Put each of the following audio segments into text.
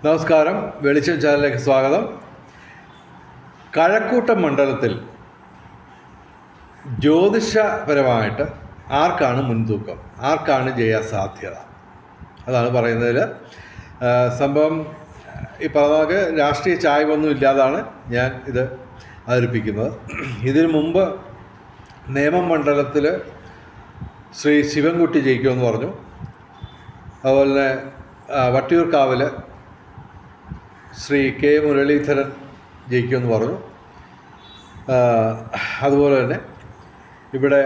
നമസ്കാരം, വെളിച്ചം ചാനലിലേക്ക് സ്വാഗതം. കഴക്കൂട്ടം മണ്ഡലത്തിൽ ജ്യോതിഷപരമായിട്ട് ആർക്കാണ് മുൻതൂക്കം, ആർക്കാണ് ജയസാധ്യത, അതാണ് പറയുന്നതിൽ. സംഭവം ഈ പറഞ്ഞ രാഷ്ട്രീയ ചായ്വൊന്നും ഇല്ലാതാണ് ഞാൻ ഇത് അവതരിപ്പിക്കുന്നത്. ഇതിനു മുമ്പ് നേമം മണ്ഡലത്തിൽ ശ്രീ ശിവൻകുട്ടി ജയിക്കുമെന്ന് പറഞ്ഞു. അതുപോലെ തന്നെ വട്ടിയൂർക്കാവിൽ ശ്രീ കെ മുരളീധരൻ ജയിക്കുമെന്ന് പറഞ്ഞു. അതുപോലെ തന്നെ ഇവിടെ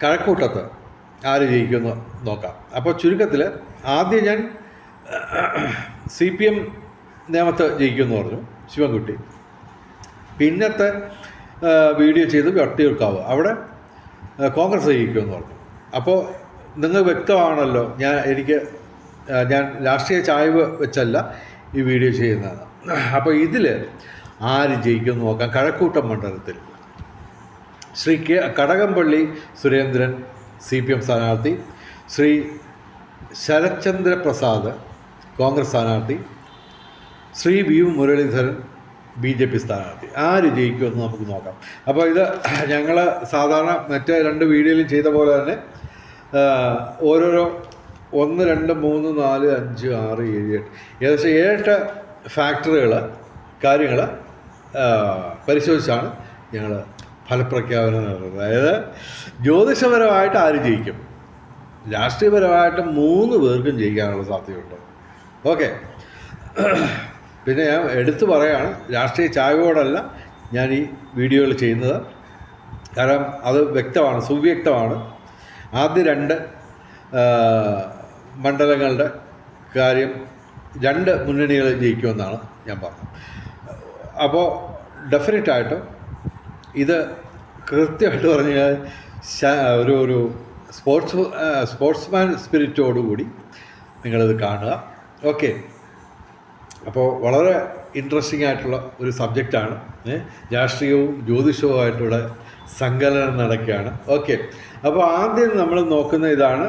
കഴക്കൂട്ടത്ത് ആര് ജയിക്കുമെന്ന് നോക്കാം. അപ്പോൾ ചുരുക്കത്തിൽ ആദ്യം ഞാൻ CPM നേമത്ത് ജയിക്കുമെന്ന് പറഞ്ഞു ശിവൻകുട്ടി. പിന്നത്തെ വീഡിയോ ചെയ്ത് വട്ടിയൂർക്കാവ് അവിടെ കോൺഗ്രസ് ജയിക്കുമെന്ന് പറഞ്ഞു. അപ്പോൾ നിങ്ങൾ വ്യക്തമാണല്ലോ ഞാൻ രാഷ്ട്രീയ ചായ്വ് വെച്ചല്ല ഈ വീഡിയോ ചെയ്യുന്നതാണ്. അപ്പോൾ ഇതിൽ ആര് ജയിക്കുമെന്ന് നോക്കാം. കഴക്കൂട്ടം മണ്ഡലത്തിൽ ശ്രീ കടകംപള്ളി സുരേന്ദ്രൻ CPM സ്ഥാനാർത്ഥി, ശ്രീ ശരത്ചന്ദ്ര പ്രസാദ് കോൺഗ്രസ് സ്ഥാനാർത്ഥി, ശ്രീ V മുരളീധരൻ BJP സ്ഥാനാർത്ഥി, ആര് ജയിക്കുമെന്ന് നമുക്ക് നോക്കാം. അപ്പോൾ ഇത് ഞങ്ങൾ സാധാരണ മറ്റേ 2 വീഡിയോയിലും ചെയ്ത പോലെ തന്നെ ഓരോരോ 1, 2, 3, 4, 5, 6, 7, 8 ഏകദേശം 7 ഫാക്ടറുകൾ കാര്യങ്ങൾ പരിശോധിച്ചാണ് ഞങ്ങൾ ഫലപ്രഖ്യാപനം നടത്തുന്നത്. അതായത് ജ്യോതിഷപരമായിട്ട് ആര് ജയിക്കും, രാഷ്ട്രീയപരമായിട്ട് 3 പേർക്കും ജയിക്കാനുള്ള സാധ്യതയുണ്ട്. ഓക്കെ, പിന്നെ ഞാൻ എടുത്തു പറയുകയാണ്, രാഷ്ട്രീയ ചായ്വോടല്ല ഞാൻ ഈ വീഡിയോകൾ ചെയ്യുന്നത്. കാരണം അത് വ്യക്തമാണ്, സുവ്യക്തമാണ്. ആദ്യ 2 മണ്ഡലങ്ങളുടെ കാര്യം 2 മുന്നണികൾ ജയിക്കുമെന്നാണ് ഞാൻ പറഞ്ഞത്. അപ്പോൾ ഡെഫിനറ്റായിട്ടും ഇത് കൃത്യമായിട്ട് പറഞ്ഞാൽ ഒരു സ്പോർട്സ്മാൻ സ്പിരിറ്റോടുകൂടി നിങ്ങളിത് കാണുക. ഓക്കെ, അപ്പോൾ വളരെ ഇൻട്രസ്റ്റിംഗ് ആയിട്ടുള്ള ഒരു സബ്ജക്റ്റാണ്. രാഷ്ട്രീയവും ജ്യോതിഷവുമായിട്ടുള്ള സങ്കലനം നടക്കുകയാണ്. ഓക്കെ, അപ്പോൾ ആദ്യം നമ്മൾ നോക്കുന്ന ഇതാണ്,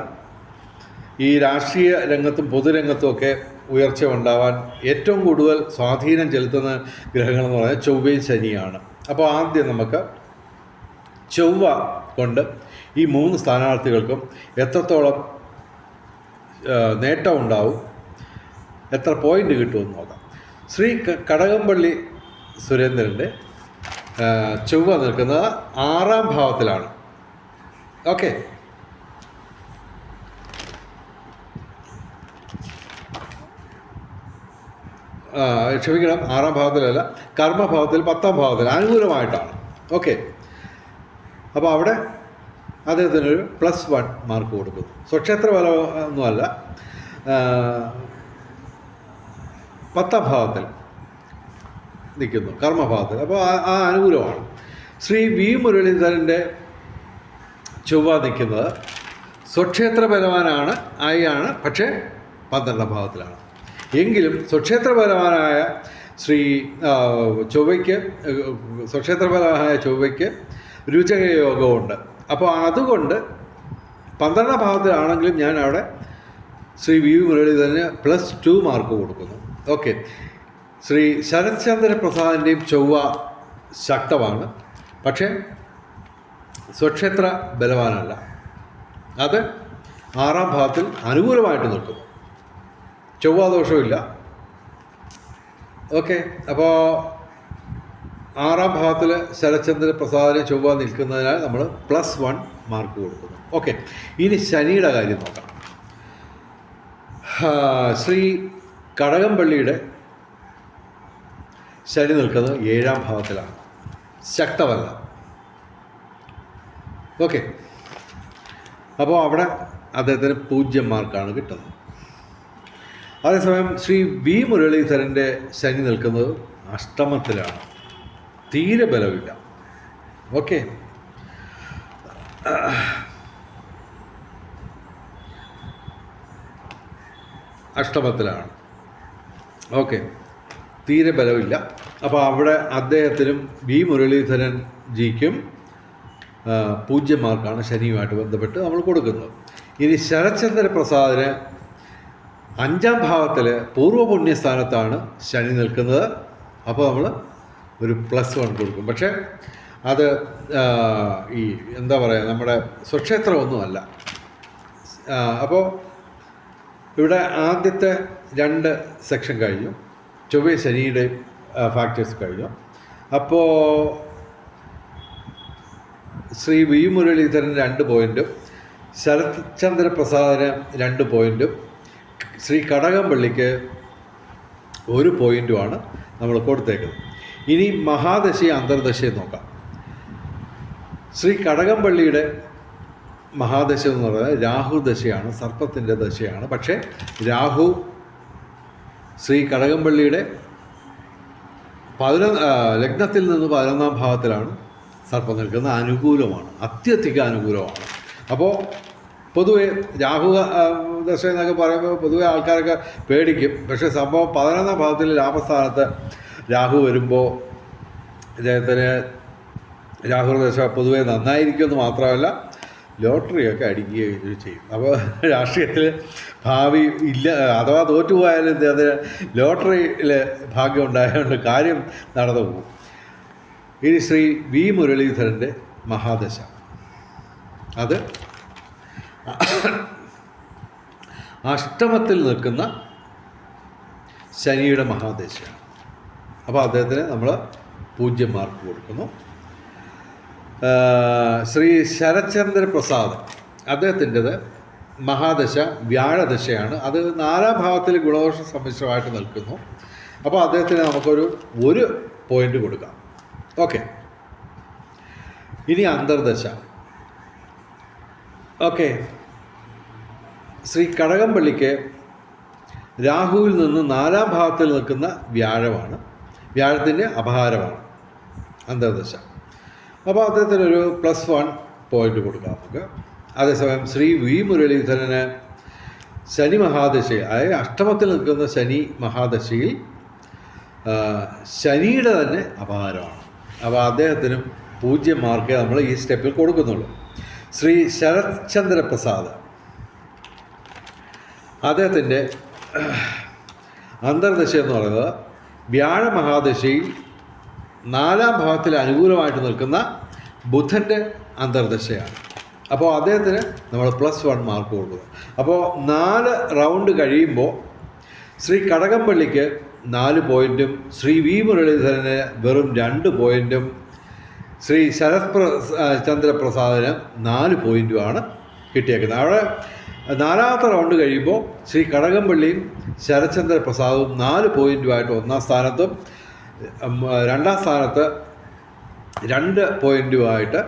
ഈ രാഷ്ട്രീയ രംഗത്തും പൊതുരംഗത്തും ഒക്കെ ഉയർച്ച ഉണ്ടാവാൻ ഏറ്റവും കൂടുതൽ സ്വാധീനം ചെലുത്തുന്ന ഗ്രഹങ്ങളെന്ന് പറഞ്ഞാൽ ചൊവ്വയും ശനിയാണ്. അപ്പോൾ ആദ്യം നമുക്ക് ചൊവ്വ കൊണ്ട് ഈ 3 സ്ഥാനാർത്ഥികൾക്കും എത്രത്തോളം നേട്ടം ഉണ്ടാവും, എത്ര പോയിൻ്റ് കിട്ടുമെന്ന് നോക്കാം. ശ്രീ കടകംപള്ളി സുരേന്ദ്രൻ്റെ ചൊവ്വ നിൽക്കുന്നത് 6ാം ഭാവത്തിലാണ്. ഓക്കെ, ക്ഷമിക്കണം, 6ാം ഭാവത്തിലല്ല, കർമ്മഭാവത്തിൽ 10ാം ഭാവത്തിൽ അനുകൂലമായിട്ടാണ്. ഓക്കെ, അപ്പോൾ അവിടെ അദ്ദേഹത്തിനൊരു +1 മാർക്ക് കൊടുക്കുന്നു. സ്വക്ഷേത്ര ഫലം ഒന്നുമല്ല, 10ാം ഭാവത്തിൽ നിൽക്കുന്നു, കർമ്മഭാവത്തിൽ. അപ്പോൾ ആ അനുകൂലമാണ്. ശ്രീ V മുരളീധരൻ്റെ ചൊവ്വ നിൽക്കുന്നത് സ്വക്ഷേത്ര ബലവാനാണ് ആയാണ്, പക്ഷേ 12ാം ഭാവത്തിലാണ്. എങ്കിലും സ്വക്ഷേത്രപരമായ സ്വക്ഷേത്രപരമായ ചൊവ്വയ്ക്ക് രുചക യോഗമുണ്ട്. അപ്പോൾ അതുകൊണ്ട് 12ാം ഭാവത്തിലാണെങ്കിലും ഞാൻ അവിടെ ശ്രീ V മുരളീധരന് +2 മാർക്ക് കൊടുക്കുന്നു. ഓക്കെ, ശ്രീ ശരത്ചന്ദ്ര പ്രസാദിൻ്റെയും ചൊവ്വ ശക്തമാണ്, പക്ഷേ സ്വക്ഷേത്ര ബലവാനല്ല. അത് 6ാം ഭാവത്തിൽ അനുകൂലമായിട്ട് നിൽക്കുന്നു, ചൊവ്വാദോഷമില്ല. ഓക്കെ, അപ്പോൾ 6ാം ഭാവത്തിൽ ശരത്ചന്ദ്ര പ്രസാദിന് ചൊവ്വ നിൽക്കുന്നതിനാൽ നമ്മൾ +1 മാർക്ക് കൊടുക്കുന്നു. ഓക്കെ, ഇനി ശനിയുടെ കാര്യം നോക്കാം. ശ്രീ കടകംപള്ളിയുടെ ശനി നിൽക്കുന്നത് 7ാം ഭാവത്തിലാണ്, ശക്തമല്ല. ഓക്കെ, അപ്പോൾ അവിടെ അദ്ദേഹത്തിന് 0 മാർക്കാണ് കിട്ടുന്നത്. അതേസമയം ശ്രീ V മുരളീധരൻ്റെ ശനി നിൽക്കുന്നത് അഷ്ടമത്തിലാണ്, തീരെ ബലമില്ല. ഓക്കെ, അഷ്ടമത്തിലാണ്. ഓക്കെ, തീരെ ബലമില്ല. അപ്പോൾ അവിടെ അദ്ദേഹത്തിനും V മുരളീധരൻ ജിക്കും 0 മാർക്കാണ് ശനിയുമായിട്ട് ബന്ധപ്പെട്ട് നമ്മൾ കൊടുക്കുന്നത്. ഇനി ശരത്ചന്ദ്ര പ്രസാദിന് 5-ാം ഭാവത്തിൽ പൂർവ്വപുണ്യസ്ഥാനത്താണ് ശനി നിൽക്കുന്നത്. അപ്പോൾ നമ്മൾ ഒരു +1 കൊടുക്കും. പക്ഷേ അത് ഈ എന്താ പറയുക, നമ്മുടെ സ്വക്ഷേത്രമൊന്നുമല്ല. അപ്പോൾ ഇവിടെ ആദ്യത്തെ 2 സെക്ഷൻ കഴിഞ്ഞു. ചൊവ്വ ശനിയുടെ ഫാക്ടേഴ്സ് കഴിഞ്ഞു. അപ്പോൾ ശ്രീ വി മുരളീധരൻ 2 പോയിൻറ്റും ശരത് ചന്ദ്ര പ്രസാദിന് 2 പോയിൻറ്റും ശ്രീ കടകംപള്ളിക്ക് 1 പോയിൻറ്റുമാണ് നമ്മൾ കൊടുത്തേക്കുന്നത്. ഇനി മഹാദശയും അന്തർദശയും നോക്കാം. ശ്രീ കടകംപള്ളിയുടെ മഹാദശ എന്ന് പറയുന്നത് രാഹു ദശയാണ്, സർപ്പത്തിൻ്റെ ദശയാണ്. പക്ഷേ രാഹു ശ്രീ കടകംപള്ളിയുടെ ലഗ്നത്തിൽ നിന്ന് 11-ാം ഭാവത്തിലാണ് സർപ്പം നിൽക്കുന്നത്. അനുകൂലമാണ്, അത്യധികം അനുകൂലമാണ്. അപ്പോൾ പൊതുവെ രാഹു ദശ എന്നൊക്കെ പറയുമ്പോൾ പൊതുവെ ആൾക്കാരൊക്കെ പേടിക്കും. പക്ഷേ സംഭവം 11-ാം ഭാവത്തിൽ ലാഭസ്ഥാനത്ത് രാഹു വരുമ്പോൾ ഇദ്ദേഹത്തിന് രാഹു ദശ പൊതുവെ നന്നായിരിക്കുമെന്ന് മാത്രമല്ല ലോട്ടറിയൊക്കെ അടിക്കുകയും ചെയ്യും. അപ്പോൾ രാഷ്ട്രീയത്തിൽ ഭാവി ഇല്ല, അഥവാ തോറ്റുപോയാലും ഇദ്ദേഹത്തിന് ലോട്ടറിയിൽ ഭാഗ്യം ഉണ്ടായതുകൊണ്ട് കാര്യം നടന്നു പോകും. ഇനി ശ്രീ വി മുരളീധരൻ്റെ മഹാദശ, അത് അഷ്ടമത്തിൽ നിൽക്കുന്ന ശനിയുടെ മഹാദശയാണ്. അപ്പോൾ അദ്ദേഹത്തിന് നമ്മൾ 0 മാർക്ക് കൊടുക്കുന്നു. ശ്രീ ശരത്ചന്ദ്ര പ്രസാദ്, അദ്ദേഹത്തിൻ്റെത് മഹാദശ വ്യാഴദശയാണ്. അത് 4-ാം ഭാവത്തിൽ ഗുണദോഷ സമ്മിശ്രമായിട്ട് നിൽക്കുന്നു. അപ്പോൾ അദ്ദേഹത്തിന് നമുക്കൊരു 1 പോയിൻ്റ് കൊടുക്കാം. ഓക്കെ. ഇനി അന്തർദശ. ഓക്കെ. ശ്രീ കടകംപള്ളിക്ക് രാഹുവിൽ നിന്ന് 4-ാം ഭാവത്തിൽ നിൽക്കുന്ന വ്യാഴമാണ്, വ്യാഴത്തിൻ്റെ അപഹാരമാണ് അന്തർദശ. അപ്പോൾ അദ്ദേഹത്തിനൊരു +1 പോയിൻ്റ് കൊടുക്കാം നമുക്ക്. അതേസമയം ശ്രീ വി മുരളീധരന് ശനി മഹാദശയിൽ, അതായത് അഷ്ടമത്തിൽ നിൽക്കുന്ന ശനി മഹാദശയിൽ ശനിയുടെ തന്നെ അപഹാരമാണ്. അപ്പോൾ അദ്ദേഹത്തിനും 0 മാർക്കേ നമ്മൾ ഈ സ്റ്റെപ്പിൽ കൊടുക്കുന്നുള്ളൂ. ശ്രീ ശരത് ചന്ദ്ര പ്രസാദ്, അദ്ദേഹത്തിൻ്റെ അന്തർദശ എന്ന് പറയുന്നത് വ്യാഴ മഹാദശയിൽ 4-ാം ഭാവത്തിൽ അനുകൂലമായിട്ട് നിൽക്കുന്ന ബുധൻ്റെ അന്തർദശയാണ്. അപ്പോൾ അദ്ദേഹത്തിന് നമ്മൾ +1 മാർക്ക് കൊടുക്കുന്നു. അപ്പോൾ 4 റൗണ്ട് കഴിയുമ്പോൾ ശ്രീ കടകംപള്ളിക്ക് 4 പോയിൻറ്റും ശ്രീ വി മുരളീധരന് വെറും 2 പോയിൻറ്റും ശ്രീ ശരത് ചന്ദ്രപ്രസാദിന് 4 പോയിൻറ്റുമാണ് കിട്ടിയേക്കുന്നത്. അവിടെ 4-ാമത്തെ റൗണ്ട് കഴിയുമ്പോൾ ശ്രീ കടകംപള്ളിയും ശരത്ചന്ദ്ര പ്രസാദും 4 പോയിൻറ്റുമായിട്ട് 1-ാം സ്ഥാനത്തും 2-ാം സ്ഥാനത്ത് 2 പോയിൻറ്റുമായിട്ട്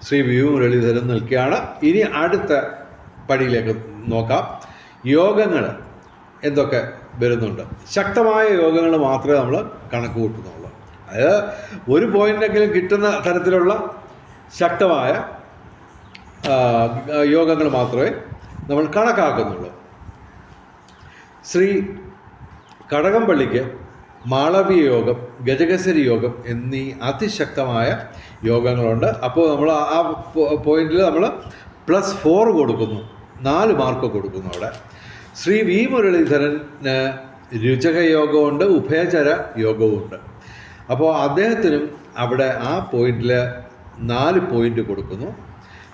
ശ്രീ വി മുരളീധരൻ നിൽക്കുകയാണ്. ഇനി അടുത്ത പടിയിലേക്ക് നോക്കാം. യോഗങ്ങൾ എന്തൊക്കെ വരുന്നുണ്ട്. ശക്തമായ യോഗങ്ങൾ മാത്രമേ നമ്മൾ കണക്ക് കൂട്ടുന്നുള്ളൂ. അതായത് 1 പോയിൻ്റെങ്കിലും കിട്ടുന്ന തരത്തിലുള്ള ശക്തമായ യോഗങ്ങൾ മാത്രമേ നമ്മൾ കണക്കാക്കുന്നുള്ളൂ. ശ്രീ കടകംപള്ളിക്ക് മാളവീയ യോഗം, ഗജകേസരി യോഗം എന്നീ അതിശക്തമായ യോഗങ്ങളുണ്ട്. അപ്പോൾ നമ്മൾ ആ പോയിന്റിൽ നമ്മൾ +4 കൊടുക്കുന്നു, 4 മാർക്ക് കൊടുക്കുന്നു. അവിടെ ശ്രീ വി മുരളീധരന് രുചക യോഗമുണ്ട്, ഉഭയചര യോഗവുമുണ്ട്. അപ്പോൾ അദ്ദേഹത്തിനും അവിടെ ആ പോയിന്റിൽ 4 പോയിന്റ് കൊടുക്കുന്നു.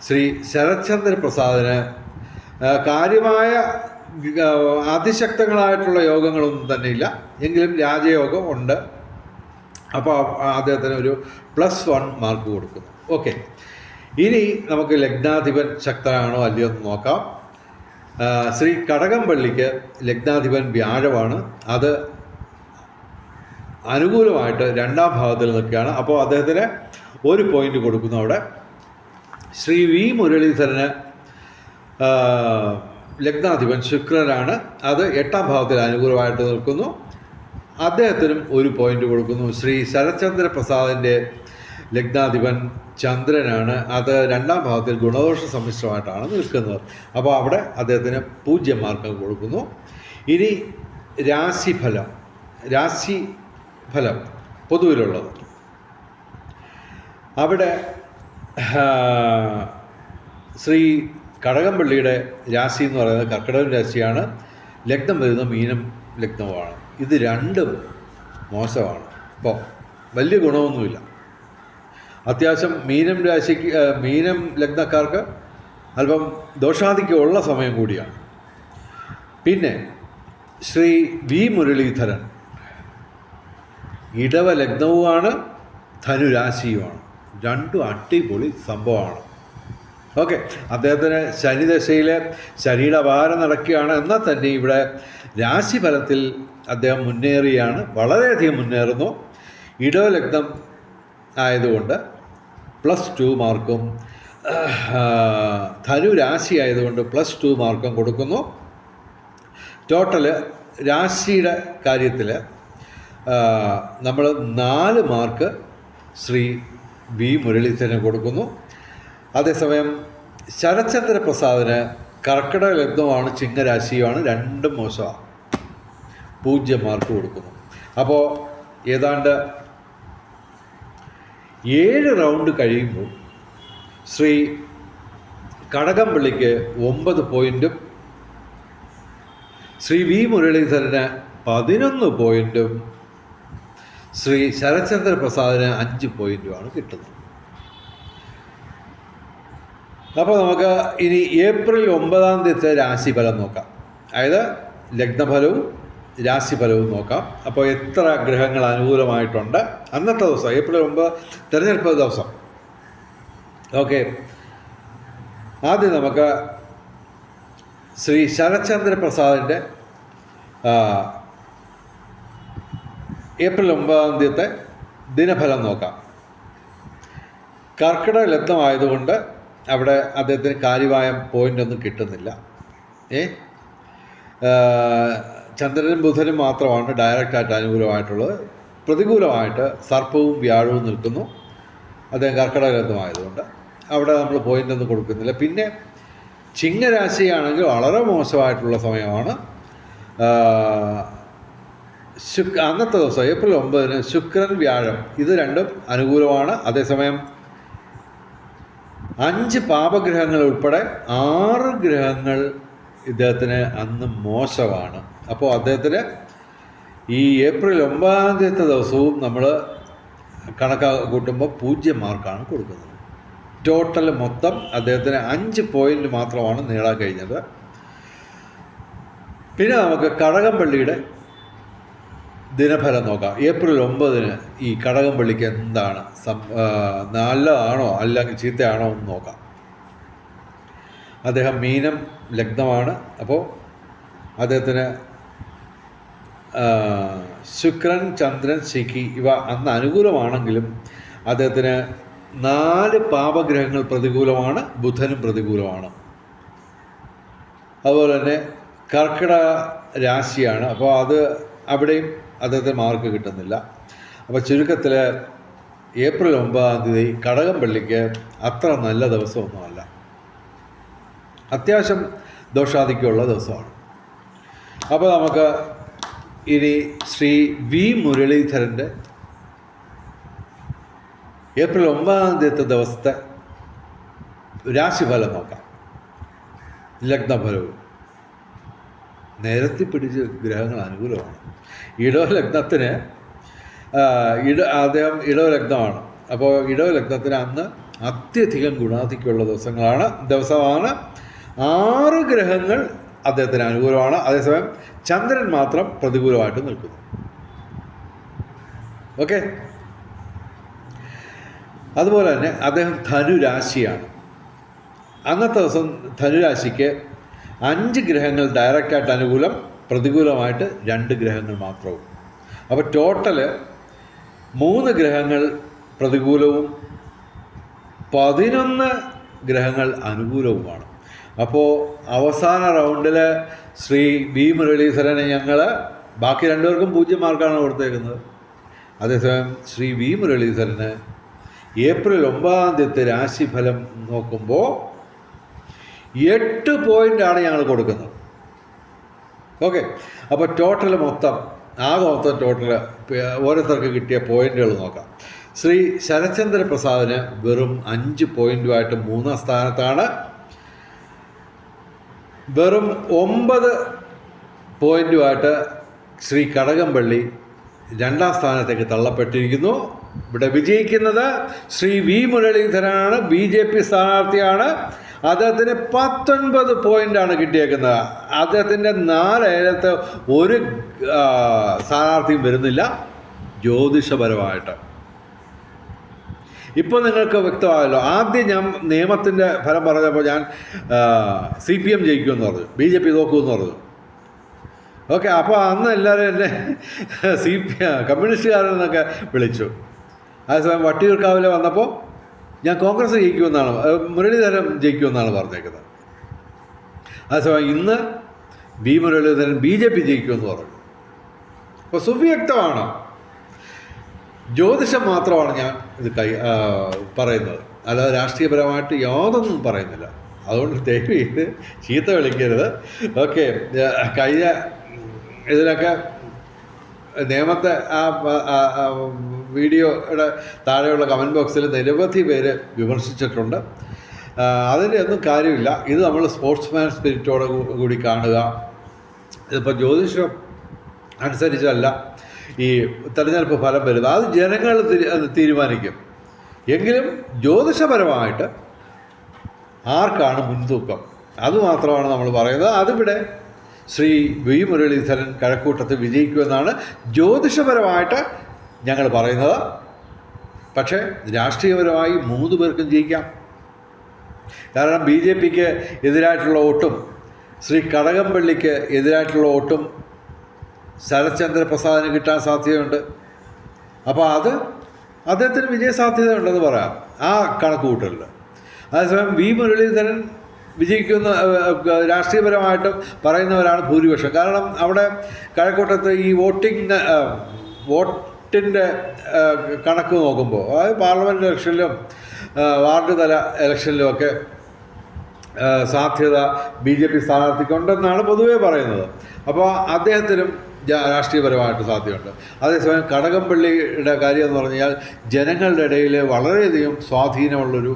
ശ്രീ ശരത്ചന്ദ്ര പ്രസാദിന് കാര്യമായ അതിശക്തങ്ങളായിട്ടുള്ള യോഗങ്ങളൊന്നും തന്നെ ഇല്ല, എങ്കിലും രാജയോഗം ഉണ്ട്. അപ്പോൾ അദ്ദേഹത്തിന് ഒരു +1 മാർക്ക് കൊടുക്കുന്നു. ഓക്കെ. ഇനി നമുക്ക് ലഗ്നാധിപൻ ശക്തനാണോ അല്ലയോ എന്ന് നോക്കാം. ശ്രീ കടകംപള്ളിക്ക് ലഗ്നാധിപൻ വ്യാഴമാണ്. അത് അനുകൂലമായിട്ട് 2-ാം ഭാവത്തിൽ നിൽക്കുകയാണ്. അപ്പോൾ അദ്ദേഹത്തിന് 1 പോയിന്റ് കൊടുക്കുന്നു അവിടെ. ശ്രീ വി മുരളീധരന് ലഗ്നാധിപൻ ശുക്രനാണ്. അത് 8-ാം ഭാവത്തിൽ അനുകൂലമായിട്ട് നിൽക്കുന്നു. അദ്ദേഹത്തിനും 1 പോയിന്റ് കൊടുക്കുന്നു. ശ്രീ ശരത്ചന്ദ്ര പ്രസാദിൻ്റെ ലഗ്നാധിപൻ ചന്ദ്രനാണ്. അത് 2-ാം ഭാവത്തിൽ ഗുണദോഷ സമ്മിശ്രമായിട്ടാണ് നിൽക്കുന്നത്. അപ്പോൾ അവിടെ അദ്ദേഹത്തിന് 0 മാർക്ക് കൊടുക്കുന്നു. ഇനി രാശിഫലം പൊതുവിലുള്ളത്. അവിടെ ശ്രീ കടകംപള്ളിയുടെ രാശി എന്ന് പറയുന്നത് കർക്കിടക രാശിയാണ്. ലഗ്നം വരുന്ന മീനം ലഗ്നവുമാണ്. ഇത് രണ്ടും മോശമാണ്. ഇപ്പോൾ വലിയ ഗുണമൊന്നുമില്ല. അത്യാവശ്യം മീനം ലഗ്നക്കാർക്ക് അല്പം ദോഷാധിക്യമുള്ള സമയം കൂടിയാണ്. പിന്നെ ശ്രീ വി മുരളീധരൻ ഇടവ ലഗ്നവുമാണ്, ധനുരാശിയുമാണ്. രണ്ടും അടിപൊളി സംഭവമാണ്. ഓക്കെ, അദ്ദേഹത്തിന് ശനിദശയിൽ ശനിയുടെ ഭാരം നടക്കുകയാണ്. എന്നാൽ തന്നെ ഇവിടെ രാശിഫലത്തിൽ അദ്ദേഹം മുന്നേറിയാണ്, വളരെയധികം മുന്നേറുന്നു. ഇടവ ലഗ്നം ആയതുകൊണ്ട് +2 മാർക്കും, ധനുരാശി ആയതുകൊണ്ട് +2 മാർക്കും കൊടുക്കുന്നു. ടോട്ടൽ രാശിയുടെ കാര്യത്തിൽ നമ്മൾ 4 മാർക്ക് ശ്രീ വി മുരളീധരന് കൊടുക്കുന്നു. അതേസമയം ശരത്ചന്ദ്ര പ്രസാദിന് കർക്കിടക ലഗ്നമാണ്, ചിങ്ങരാശിയുമാണ്. രണ്ടും മോശമാണ്, 0 മാർക്ക് കൊടുക്കുന്നു. അപ്പോൾ ഏതാണ്ട് 7 റൗണ്ട് കഴിയുമ്പോൾ ശ്രീ കടകംപള്ളിക്ക് 9 പോയിൻറ്റും ശ്രീ വി മുരളീധരന് 11 പോയിൻറ്റും ശ്രീ ശരത്ചന്ദ്ര പ്രസാദിന് 5 പോയിൻറ്റുമാണ് കിട്ടുന്നത്. അപ്പോൾ നമുക്ക് ഇനി ഏപ്രിൽ 9-ാം തീയതി രാശിഫലം നോക്കാം. അതായത് ലഗ്നഫലവും രാശിഫലവും നോക്കാം. അപ്പോൾ എത്ര ഗ്രഹങ്ങൾ അനുകൂലമായിട്ടുണ്ട് അന്നത്തെ ദിവസം, ഏപ്രിൽ 9 തിരഞ്ഞെടുപ്പ് ദിവസം. ഓക്കെ, ആദ്യം നമുക്ക് ശ്രീ ശരത്ചന്ദ്ര പ്രസാദിൻ്റെ ഏപ്രിൽ 9-ാം തീയതി ദിനഫലം നോക്കാം. കർക്കിടക ലഗ്നമായതുകൊണ്ട് അവിടെ അദ്ദേഹത്തിന് കാര്യമായ പോയിൻ്റൊന്നും കിട്ടുന്നില്ല. ചന്ദ്രനും ബുധനും മാത്രമാണ് ഡയറക്റ്റായിട്ട് അനുകൂലമായിട്ടുള്ളത്. പ്രതികൂലമായിട്ട് സർപ്പവും വ്യാഴവും നിൽക്കുന്നു. അദ്ദേഹം കർക്കിടക ലഗ്നമായതുകൊണ്ട് അവിടെ നമ്മൾ പോയിൻ്റൊന്നും കൊടുക്കുന്നില്ല. പിന്നെ ചിങ്ങരാശിയാണെങ്കിൽ വളരെ മോശമായിട്ടുള്ള സമയമാണ്. അന്നത്തെ ദിവസം ഏപ്രിൽ 9-ന് ശുക്രൻ വ്യാഴം ഇത് രണ്ടും അനുകൂലമാണ്. അതേസമയം 5 പാപഗ്രഹങ്ങൾ ഉൾപ്പെടെ 6 ഗ്രഹങ്ങൾ ഇദ്ദേഹത്തിന് അന്ന് മോശമാണ്. അപ്പോൾ അദ്ദേഹത്തിന് ഈ ഏപ്രിൽ 9-ാം തീയതി ദിവസവും നമ്മൾ കൂട്ടുമ്പോൾ 0 മാർക്കാണ് കൊടുക്കുന്നത്. ടോട്ടൽ മൊത്തം അദ്ദേഹത്തിന് 5 പോയിൻ്റ് മാത്രമാണ് നേടാൻ കഴിഞ്ഞത്. പിന്നെ നമുക്ക് കടകംപള്ളിയുടെ ദിനഫലം നോക്കാം. ഏപ്രിൽ 9-ന് ഈ കടകംപള്ളിക്ക് എന്താണ്, നല്ലതാണോ അല്ലെങ്കിൽ ചീത്തയാണോ എന്ന് നോക്കാം. അദ്ദേഹം മീനം ലഗ്നമാണ്. അപ്പോൾ അദ്ദേഹത്തിന് ശുക്രൻ, ചന്ദ്രൻ, ശനി ഇവ അന്ന് അനുകൂലമാണെങ്കിലും അദ്ദേഹത്തിന് 4 പാപഗ്രഹങ്ങൾ പ്രതികൂലമാണ്. ബുധനും പ്രതികൂലമാണ്. അതുപോലെ തന്നെ കർക്കിടക രാശിയാണ്. അപ്പോൾ അവിടെയും അദ്ദേഹത്തിന് മാർക്ക് കിട്ടുന്നില്ല. അപ്പോൾ ചുരുക്കത്തിൽ ഏപ്രിൽ 9-ാം തീയതി കടകംപള്ളിക്ക് അത്ര നല്ല ദിവസമൊന്നുമല്ല, അത്യാവശ്യം ദോഷാധിക്യമുള്ള ദിവസമാണ്. അപ്പോൾ നമുക്ക് ഇനി ശ്രീ വി മുരളീധരൻ്റെ ഏപ്രിൽ 9-ാം തീയതി ദിവസത്തെ രാശിഫലം നോക്കാം. ലഗ്നഫലവും നേരത്തെ പിടിച്ച് ഗ്രഹങ്ങൾ അനുകൂലമാണ്. ഇടവ ലഗ്നത്തിന് അദ്ദേഹം ഇടവ ലഗ്നമാണ്. അപ്പോൾ ഇടവ ലഗ്നത്തിന് അന്ന് അത്യധികം ഗുണാധിക്യമുള്ള ദിവസമാണ്. 6 ഗ്രഹങ്ങൾ അദ്ദേഹത്തിന് അനുകൂലമാണ്. അതേസമയം ചന്ദ്രൻ മാത്രം പ്രതികൂലമായിട്ട് നിൽക്കുന്നു. ഓക്കെ, അതുപോലെ തന്നെ അദ്ദേഹം ധനുരാശിയാണ്. അന്നത്തെ ദിവസം ധനുരാശിക്ക് 5 ഗ്രഹങ്ങൾ ഡയറക്റ്റായിട്ട് അനുകൂലം, പ്രതികൂലമായിട്ട് 2 ഗ്രഹങ്ങൾ മാത്രവും. അപ്പോൾ ടോട്ടൽ 3 ഗ്രഹങ്ങൾ പ്രതികൂലവും 11 ഗ്രഹങ്ങൾ അനുകൂലവുമാണ്. അപ്പോൾ അവസാന റൗണ്ടിൽ ശ്രീ വി മുരളീധരനെ ഞങ്ങൾ ബാക്കി 2 പേർക്കും 0 മാർക്കാണ് കൊടുത്തേക്കുന്നത്. അതേസമയം ശ്രീ വി മുരളീധരന് ഏപ്രിൽ 9-ാം തീയതി രാശിഫലം നോക്കുമ്പോൾ 8 പോയിൻ്റാണ് ഞങ്ങൾ കൊടുക്കുന്നത്. ഓക്കെ, അപ്പോൾ ടോട്ടൽ മൊത്തം ടോട്ടൽ ഓരോരുത്തർക്ക് കിട്ടിയ പോയിൻ്റുകൾ നോക്കാം. ശ്രീ ശരത്ചന്ദ്ര പ്രസാദിന് വെറും 5 പോയിൻ്റുമായിട്ട് 3-ാം സ്ഥാനത്താണ്. വെറും 9 പോയിൻറ്റുമായിട്ട് ശ്രീ കടകംപള്ളി 2ാം സ്ഥാനത്തേക്ക് തള്ളപ്പെട്ടിരിക്കുന്നു. ഇവിടെ വിജയിക്കുന്നത് ശ്രീ വി മുരളീധരനാണ്, BJP സ്ഥാനാർത്ഥിയാണ്. അദ്ദേഹത്തിന് 19 പോയിൻ്റാണ് കിട്ടിയേക്കുന്നത്. അദ്ദേഹത്തിൻ്റെ 4 ഏലത്ത് ഒരു സ്ഥാനാർത്ഥിയും വരുന്നില്ല ജ്യോതിഷപരമായിട്ട്. ഇപ്പോൾ നിങ്ങൾക്ക് വ്യക്തമായല്ലോ. ആദ്യം ഞാൻ നിയമത്തിൻ്റെ ഫലം പറഞ്ഞപ്പോൾ ഞാൻ CPM ജയിക്കുമെന്ന് പറഞ്ഞു, BJP തോക്കുമെന്ന് പറഞ്ഞു. ഓക്കെ, അപ്പോൾ അന്ന് എല്ലാവരും എന്നെ കമ്മ്യൂണിസ്റ്റുകാരെന്നൊക്കെ വിളിച്ചു. അതേസമയം വട്ടിയൂർക്കാവിലെ വന്നപ്പോൾ ഞാൻ കോൺഗ്രസ് ജയിക്കുമെന്നാണ്, മുരളീധരൻ ജയിക്കുമെന്നാണ് പറഞ്ഞേക്കുന്നത്. അതേസമയം ഇന്ന് വി മുരളീധരൻ BJP ജയിക്കുമെന്ന് പറഞ്ഞു. അപ്പോൾ സുവ്യക്തമാണ്. ജ്യോതിഷം മാത്രമാണ് ഞാൻ ഇത് പറയുന്നത്, അല്ലാതെ രാഷ്ട്രീയപരമായിട്ട് യാതൊന്നും പറയുന്നില്ല. അതുകൊണ്ട് ദയവ് ചെയ്ത് ചീത്ത വിളിക്കരുത്. ഓക്കെ, കഴിഞ്ഞ ഇതിലൊക്കെ നിയമത്തെ വീഡിയോയുടെ താഴെയുള്ള കമൻറ്റ് ബോക്സിൽ നിരവധി പേര് വിമർശിച്ചിട്ടുണ്ട്. അതിൻ്റെ ഒന്നും കാര്യമില്ല. ഇത് നമ്മൾ സ്പോർട്സ്മാൻ സ്പിരിറ്റോട് കൂടി കാണുക. ഇതിപ്പോൾ ജ്യോതിഷം അനുസരിച്ചല്ല ഈ തെരഞ്ഞെടുപ്പ് ഫലം വരുന്നത്, അത് ജനങ്ങൾ തീരുമാനിക്കും. എങ്കിലും ജ്യോതിഷപരമായിട്ട് ആർക്കാണ് മുൻതൂക്കം അതുമാത്രമാണ് നമ്മൾ പറയുന്നത്. അതിവിടെ ശ്രീ വി മുരളീധരൻ കഴക്കൂട്ടത്ത് വിജയിക്കുമെന്നാണ് ജ്യോതിഷപരമായിട്ട് ഞങ്ങൾ പറയുന്നത്. പക്ഷേ രാഷ്ട്രീയപരമായി 3 പേർക്കും ജയിക്കാം. കാരണം BJPക്ക് എതിരായിട്ടുള്ള വോട്ടും ശ്രീ കടകംപള്ളിക്ക് എതിരായിട്ടുള്ള വോട്ടും ശരത്ചന്ദ്ര പ്രസാദിന് കിട്ടാൻ സാധ്യതയുണ്ട്. അപ്പോൾ അത് അദ്ദേഹത്തിന് വിജയസാധ്യത ഉണ്ടെന്ന് പറയാം ആ കണക്ക് കൂട്ടലിൽ. അതേസമയം വി മുരളീധരൻ വിജയിക്കുന്ന രാഷ്ട്രീയപരമായിട്ട് പറയുന്നവരാണ് ഭൂരിപക്ഷം. കാരണം അവിടെ കഴക്കൂട്ടത്ത് ഈ വോട്ടിൻ്റെ കണക്ക് നോക്കുമ്പോൾ, അതായത് പാർലമെൻറ്റ് ഇലക്ഷനിലും വാർഡ് തല ഇലക്ഷനിലുമൊക്കെ സാധ്യത BJP സ്ഥാനാർത്ഥിക്കുണ്ടെന്നാണ് പൊതുവേ പറയുന്നത്. അപ്പോൾ അദ്ദേഹത്തിനും രാഷ്ട്രീയപരമായിട്ട് സാധ്യതയുണ്ട്. അതേസമയം കടകംപള്ളിയുടെ കാര്യം എന്ന് പറഞ്ഞാൽ ജനങ്ങളുടെ ഇടയിൽ വളരെയധികം സ്വാധീനമുള്ളൊരു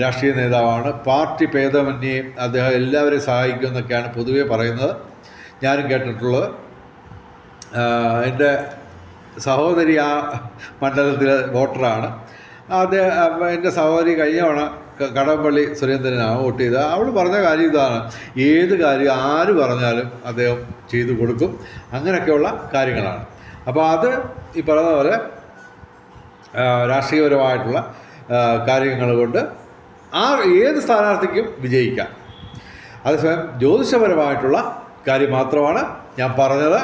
രാഷ്ട്രീയ നേതാവാണ്. പാർട്ടി ഭേദമന്യേ അദ്ദേഹം എല്ലാവരെയും സഹായിക്കുമെന്നൊക്കെയാണ് പൊതുവേ പറയുന്നത്, ഞാനും കേട്ടിട്ടുള്ളത്. എൻ്റെ സഹോദരി ആ മണ്ഡലത്തിലെ വോട്ടറാണ്. എൻ്റെ സഹോദരി കഴിഞ്ഞ തവണ കടകംപള്ളി സുരേന്ദ്രനാണ് വോട്ട് ചെയ്തത്. അവൾ പറഞ്ഞ കാര്യം ഇതാണ്, ഏത് കാര്യം ആര് പറഞ്ഞാലും അദ്ദേഹം ചെയ്തു കൊടുക്കും. അങ്ങനെയൊക്കെയുള്ള കാര്യങ്ങളാണ്. അപ്പോൾ അത് ഈ പറഞ്ഞ പോലെ രാഷ്ട്രീയപരമായിട്ടുള്ള കാര്യങ്ങൾ കൊണ്ട് ഏത് സ്ഥാനാർത്ഥിക്കും വിജയിക്കാം. അതേസമയം ജ്യോതിഷപരമായിട്ടുള്ള കാര്യം മാത്രമാണ് ഞാൻ പറഞ്ഞത്.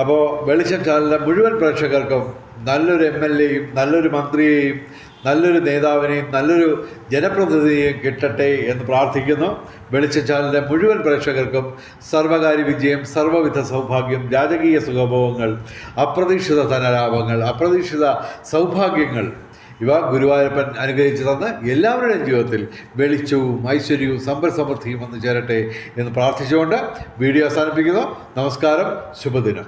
അപ്പോൾ വെളിച്ചം ചാനലിലെ മുഴുവൻ പ്രേക്ഷകർക്കും നല്ലൊരു MLAയും നല്ലൊരു മന്ത്രിയെയും നല്ലൊരു നേതാവിനെയും നല്ലൊരു ജനപ്രതിനിധിയെയും കിട്ടട്ടെ എന്ന് പ്രാർത്ഥിക്കുന്നു. വെളിച്ചം ചാനലിലെ മുഴുവൻ പ്രേക്ഷകർക്കും സർവകാര്യ വിജയം, സർവ്വവിധ സൗഭാഗ്യം, രാജകീയ സുഖഭോഗങ്ങൾ, അപ്രതീക്ഷിത ധനലാഭങ്ങൾ, അപ്രതീക്ഷിത സൗഭാഗ്യങ്ങൾ ഇവ ഗുരുവായൂരപ്പൻ അനുഗ്രഹിച്ചു തന്ന് എല്ലാവരുടെയും ജീവിതത്തിൽ വെളിച്ചവും ഐശ്വര്യവും സമ്പൽ സമൃദ്ധിയും വന്നു ചേരട്ടെ എന്ന് പ്രാർത്ഥിച്ചുകൊണ്ട് വീഡിയോ അവസാനിപ്പിക്കുന്നു. നമസ്കാരം, ശുഭദിനം.